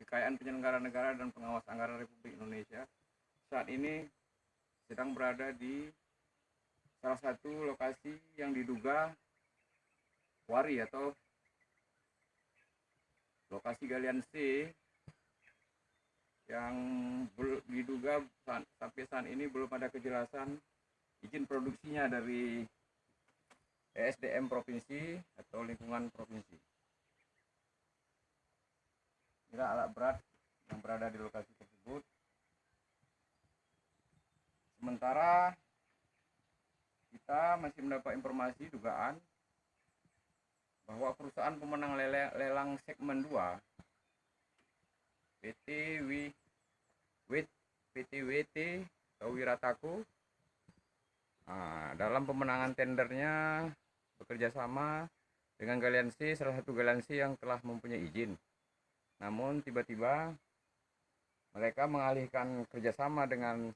Kekayaan Penyelenggara Negara dan Pengawas Anggaran Republik Indonesia saat ini sedang berada di salah satu lokasi yang diduga kuari atau lokasi galian C yang diduga sampai saat ini belum ada kejelasan izin produksinya dari ESDM provinsi atau lingkungan provinsi. Ini alat berat yang berada di lokasi tersebut. Sementara kita masih mendapat informasi dugaan bahwa perusahaan pemenang lelang segmen 2 PT WT atau Wirataku dalam pemenangan tendernya bekerja sama dengan galian C, salah satu galian C yang telah mempunyai izin. Namun tiba-tiba mereka mengalihkan kerjasama dengan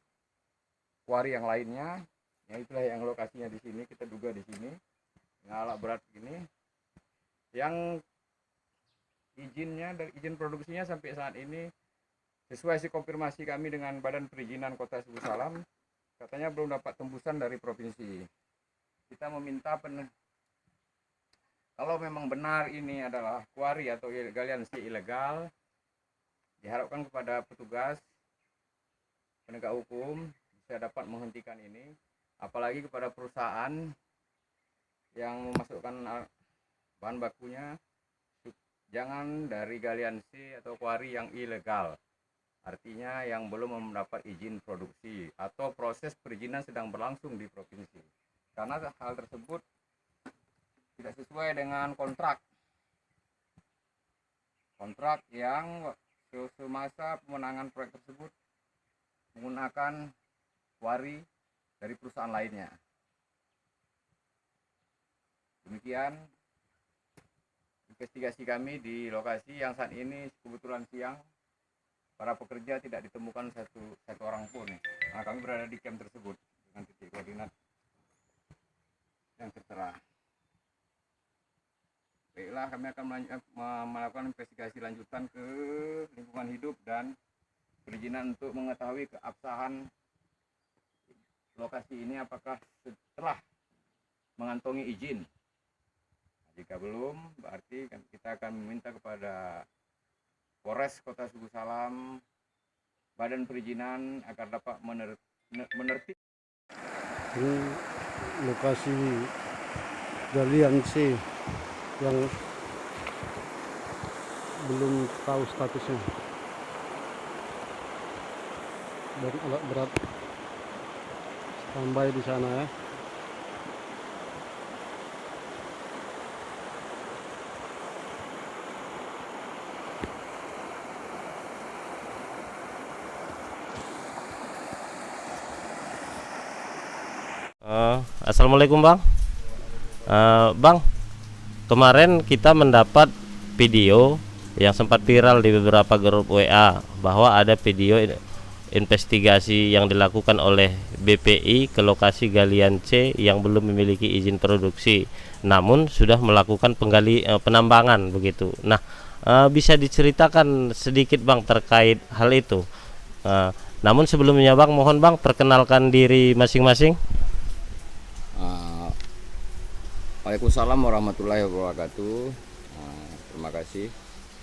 kuari yang lainnya, yaitulah yang lokasinya di sini, kita duga di sini, dengan alat berat ini, yang izinnya dan izin produksinya sampai saat ini sesuai konfirmasi kami dengan Badan Perizinan Kota Suku Salam, katanya belum dapat tembusan dari provinsi. Kita meminta kalau memang benar ini adalah kuari atau galian C ilegal, diharapkan kepada petugas penegak hukum bisa dapat menghentikan ini, apalagi kepada perusahaan yang memasukkan bahan bakunya jangan dari galian C atau kuari yang ilegal, artinya yang belum mendapat izin produksi atau proses perizinan sedang berlangsung di provinsi, karena hal tersebut tidak sesuai dengan kontrak yang semasa pemenangan proyek tersebut menggunakan kuari dari perusahaan lainnya. Demikian investigasi kami di lokasi yang saat ini kebetulan siang, para pekerja tidak ditemukan satu orang pun. Nah, kami berada di camp tersebut dengan titik koordinat yang tertera. Baiklah, kami akan melakukan investigasi lanjutan ke lingkungan hidup dan perizinan untuk mengetahui keabsahan lokasi ini apakah setelah mengantongi izin. Jika belum, berarti kita akan meminta kepada Polres Kota Suku Salam, Badan Perizinan agar dapat menertib. Ini lokasi galian C yang belum tahu statusnya, dan alat berat standby di sana ya. Assalamualaikum Bang. Bang, kemarin kita mendapat video yang sempat viral di beberapa grup WA bahwa ada video investigasi yang dilakukan oleh BPI ke lokasi galian C yang belum memiliki izin produksi, namun sudah melakukan penambangan begitu. Nah, bisa diceritakan sedikit Bang terkait hal itu. Namun sebelumnya Bang, mohon Bang perkenalkan diri masing-masing. Waalaikumsalam warahmatullahi wabarakatuh. Terima kasih.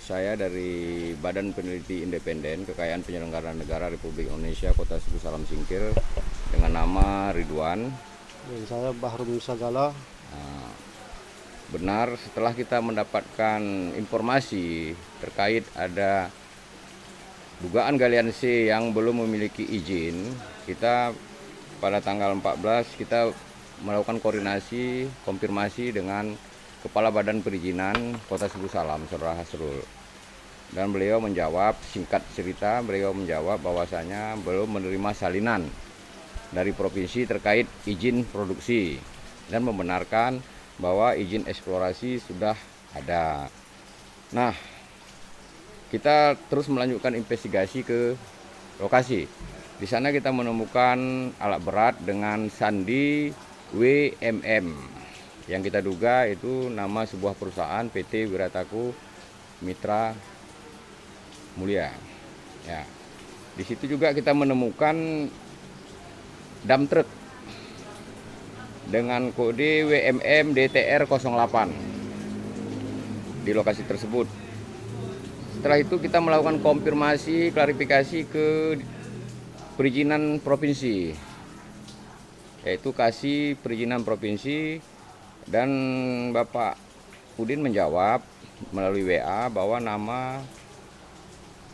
Saya dari Badan Peneliti Independen Kekayaan Penyelenggara Negara Republik Indonesia Kota Suku Salam Singkil dengan nama Ridwan. Dan saya Bahrum Sagala. Benar, setelah kita mendapatkan informasi terkait ada dugaan galian C yang belum memiliki izin, kita pada tanggal 14 kita melakukan koordinasi konfirmasi dengan Kepala Badan Perizinan Kota Suku Salam, Saudara Hasrul, dan beliau menjawab, singkat cerita beliau menjawab bahwasanya belum menerima salinan dari provinsi terkait izin produksi dan membenarkan bahwa izin eksplorasi sudah ada. Nah, kita terus melanjutkan investigasi ke lokasi. Di sana kita menemukan alat berat dengan sandi WMM yang kita duga itu nama sebuah perusahaan PT Wirataku Mitra Mulia. Ya. Di situ juga kita menemukan dump truck dengan kode WMM DTR 08 di lokasi tersebut. Setelah itu kita melakukan konfirmasi, klarifikasi ke perizinan provinsi, yaitu kasih perizinan provinsi, dan Bapak Udin menjawab melalui WA bahwa nama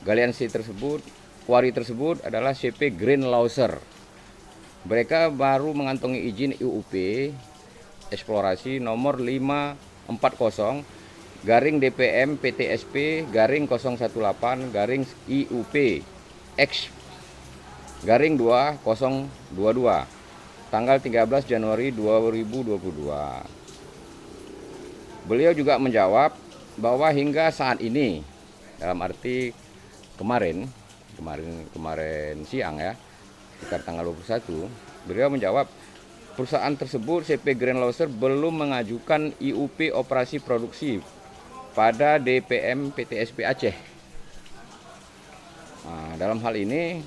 galian C tersebut, kuari tersebut adalah CP Green Lauser. Mereka baru mengantongi izin IUP eksplorasi nomor 540 garing DPM PTSP garing 018 garing IUP X garing 2022 tanggal 13 Januari 2022. Beliau juga menjawab bahwa hingga saat ini, dalam arti kemarin siang ya, sekitar tanggal 21, beliau menjawab perusahaan tersebut CP Green Lauser belum mengajukan IUP operasi produksi pada DPM PTSP Aceh. Nah, dalam hal ini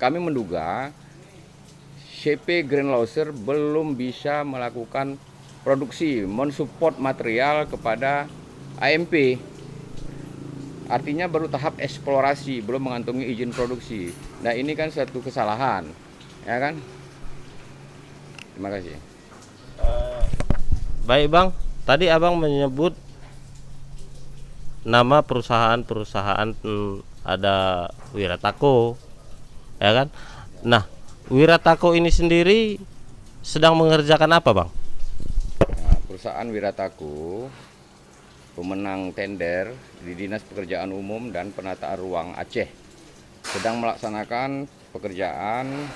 kami menduga CP Green Lauser belum bisa melakukan produksi, mensupport material kepada AMP. Artinya baru tahap eksplorasi, belum mengantongi izin produksi. Nah, ini kan satu kesalahan, ya kan? Terima kasih. Baik Bang, tadi Abang menyebut nama perusahaan-perusahaan, ada Wiratako, ya kan? Nah, Wiratako ini sendiri sedang mengerjakan apa Bang? Nah, perusahaan Wiratako pemenang tender di Dinas Pekerjaan Umum dan Penataan Ruang Aceh sedang melaksanakan pekerjaan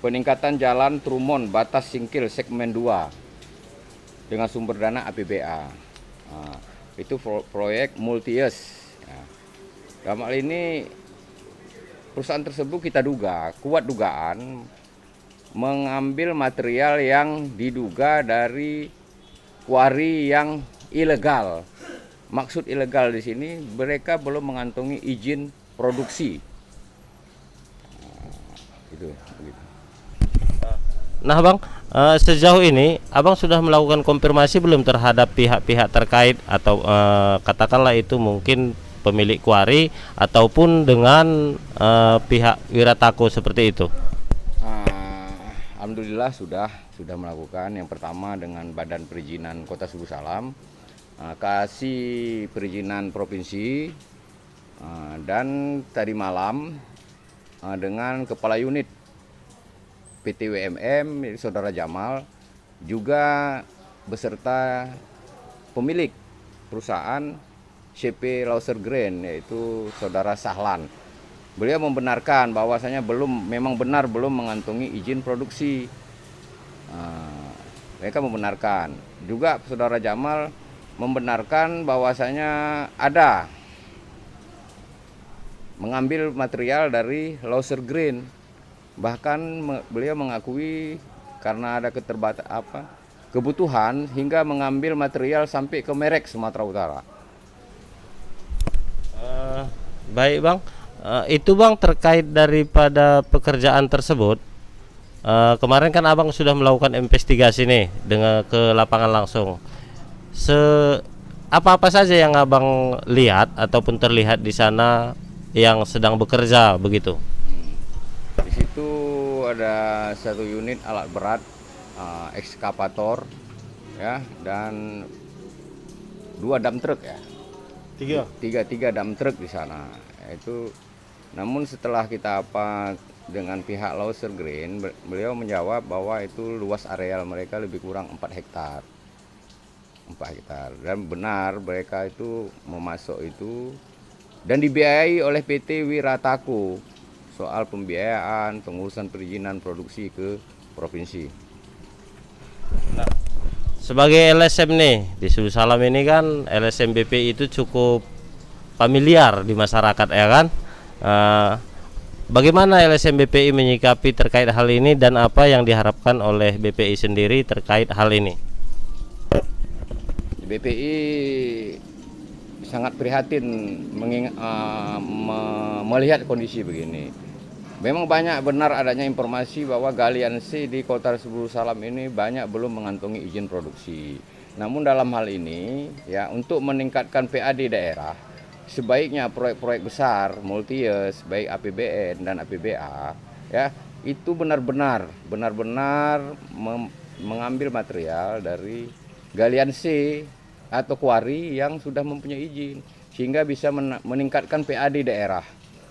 peningkatan jalan Trumon batas Singkil segmen 2 dengan sumber dana APBA. Nah, itu proyek multi-use. Nah, dalam hal ini perusahaan tersebut kita duga, kuat dugaan mengambil material yang diduga dari kuari yang ilegal. Maksud ilegal di sini, mereka belum mengantongi izin produksi. Begitu. Nah Bang, sejauh ini Abang sudah melakukan konfirmasi belum terhadap pihak-pihak terkait atau katakanlah itu mungkin pemilik kuari ataupun dengan pihak Wiratako seperti itu? Alhamdulillah sudah melakukan. Yang pertama dengan Badan Perizinan Kota Suku Salam, kasih perizinan provinsi, dan tadi malam dengan Kepala Unit PT WMM Saudara Jamal juga beserta pemilik perusahaan CP Lauser Green yaitu Saudara Sahlan. Beliau membenarkan bahwasanya memang benar belum mengantongi izin produksi. Mereka membenarkan. Juga Saudara Jamal membenarkan bahwasanya ada mengambil material dari Lauser Green. Bahkan beliau mengakui karena ada kebutuhan hingga mengambil material sampai ke Merek Sumatera Utara. Baik Bang, itu Bang terkait daripada pekerjaan tersebut. Kemarin kan Abang sudah melakukan investigasi nih dengan ke lapangan langsung. Apa-apa saja yang Abang lihat ataupun terlihat di sana yang sedang bekerja begitu? Di situ ada satu unit alat berat, ekskavator, ya, dan 2 dump truck ya. Tiga dump truck di sana. Itu, namun setelah kita dengan pihak Lauser Green, beliau menjawab bahwa itu luas areal mereka lebih kurang 4 hektar. 4 hektar. Dan benar mereka itu memasok itu dan dibiayai oleh PT Wiratako. Soal pembiayaan, pengurusan perizinan produksi ke provinsi. Nah, sebagai LSM nih di Suku Salam ini kan LSM BPI itu cukup familiar di masyarakat ya kan. Bagaimana LSM BPI menyikapi terkait hal ini dan apa yang diharapkan oleh BPI sendiri terkait hal ini? BPI sangat prihatin melihat kondisi begini. Memang banyak benar adanya informasi bahwa galian C di Kota Sebulu Salam ini banyak belum mengantongi izin produksi. Namun dalam hal ini ya untuk meningkatkan PAD daerah, sebaiknya proyek-proyek besar multi-years baik APBN dan APBA ya itu benar-benar mengambil material dari galian C atau kuari yang sudah mempunyai izin sehingga bisa meningkatkan PAD daerah.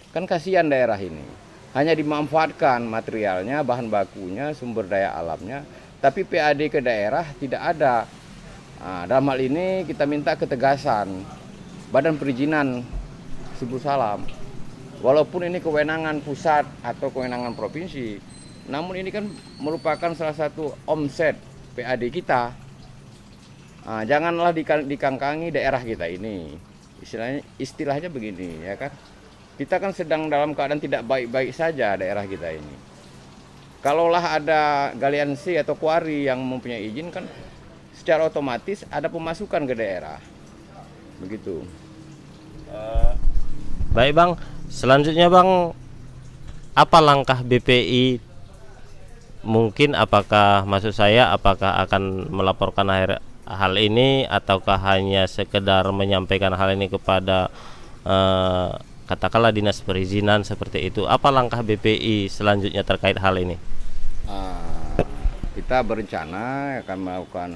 Kan kasihan daerah ini. Hanya dimanfaatkan materialnya, bahan bakunya, sumber daya alamnya, tapi PAD ke daerah tidak ada. Nah, dalam hal ini kita minta ketegasan Badan Perizinan Sebulu Salam. Walaupun ini kewenangan pusat atau kewenangan provinsi, namun ini kan merupakan salah satu omset PAD kita. Nah, janganlah dikangkangi daerah kita ini. Istilahnya begini, ya kan? Kita kan sedang dalam keadaan tidak baik-baik saja daerah kita ini. Kalaulah ada galian C atau kuari yang mempunyai izin kan secara otomatis ada pemasukan ke daerah. Begitu. Baik Bang, selanjutnya Bang, apa langkah BPI? Mungkin apakah maksud saya apakah akan melaporkan hal ini ataukah hanya sekedar menyampaikan hal ini kepada katakanlah dinas perizinan seperti itu. Apa langkah BPI selanjutnya terkait hal ini? Kita berencana akan melakukan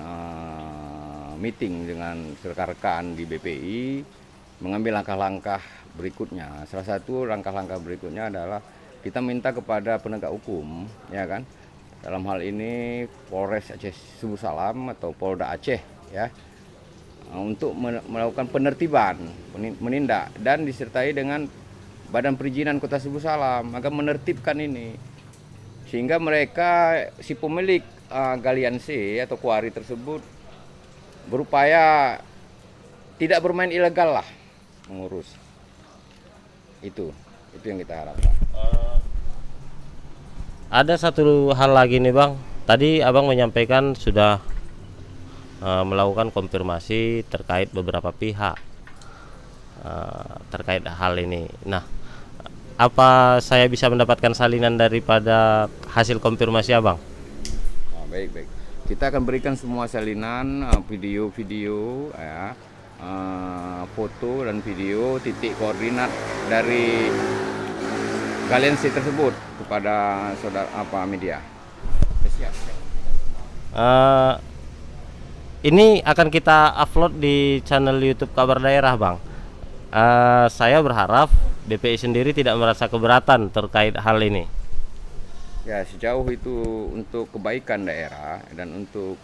meeting dengan rekan-rekan di BPI, mengambil langkah-langkah berikutnya. Salah satu langkah-langkah berikutnya adalah kita minta kepada penegak hukum, ya kan, dalam hal ini Polres Aceh Sebulu Salam atau Polda Aceh, ya, untuk melakukan penertiban, menindak dan disertai dengan Badan Perizinan Kota Sebulu Salam agar menertibkan ini sehingga mereka si pemilik galian C atau kuari tersebut berupaya tidak bermain ilegal lah mengurus itu yang kita harapkan. Ada satu hal lagi nih Bang, tadi Abang menyampaikan sudah melakukan konfirmasi terkait beberapa pihak terkait hal ini. Nah, apa saya bisa mendapatkan salinan daripada hasil konfirmasi Abang? Baik. Kita akan berikan semua salinan video-video, ya, foto dan video titik koordinat dari galian C tersebut kepada saudara media. Siap. Ini akan kita upload di channel YouTube Kabar Daerah Bang. Saya berharap BPI sendiri tidak merasa keberatan terkait hal ini. Ya, sejauh itu untuk kebaikan daerah dan untuk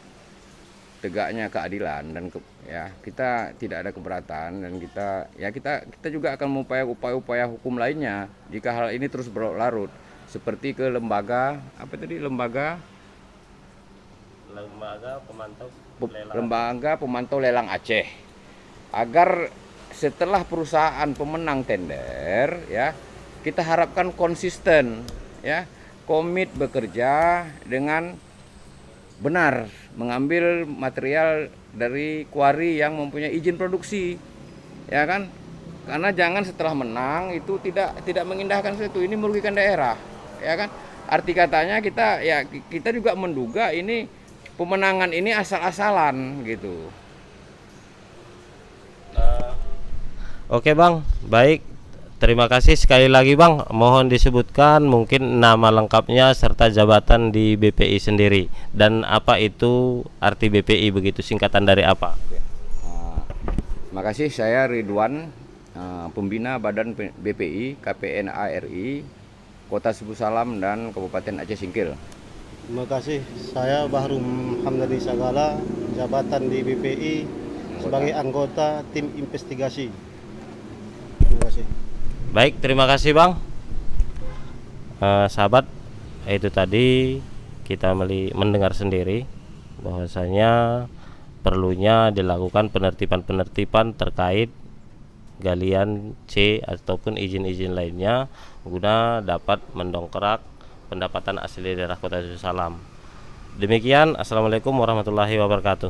tegaknya keadilan dan ya kita tidak ada keberatan dan kita juga akan mengupayakan upaya-upaya hukum lainnya jika hal ini terus berlarut, seperti ke lembaga pemantau lelang Aceh, agar setelah perusahaan pemenang tender ya kita harapkan konsisten ya, komit bekerja dengan benar mengambil material dari kuari yang mempunyai izin produksi, ya kan? Karena jangan setelah menang itu tidak mengindahkan sesuatu, ini merugikan daerah, ya kan? Arti katanya kita juga menduga ini pemenangan ini asal-asalan gitu. Oke Bang, baik. Terima kasih sekali lagi Bang. Mohon disebutkan mungkin nama lengkapnya serta jabatan di BPI sendiri dan apa itu arti BPI, begitu singkatan dari apa? Terima kasih, saya Ridwan, pembina Badan BPI KPNA RI Kota Sebulu Salam dan Kabupaten Aceh Singkil. Terima kasih. Saya Bahrum Hamdani Sagala, jabatan di BPI sebagai anggota tim investigasi. Terima kasih. Baik, terima kasih Bang. Sahabat, itu tadi kita mendengar sendiri bahwasanya perlunya dilakukan penertiban terkait galian C ataupun izin-izin lainnya guna dapat mendongkrak pendapatan asli daerah Kota Sebulu Salam. Demikian, assalamualaikum warahmatullahi wabarakatuh.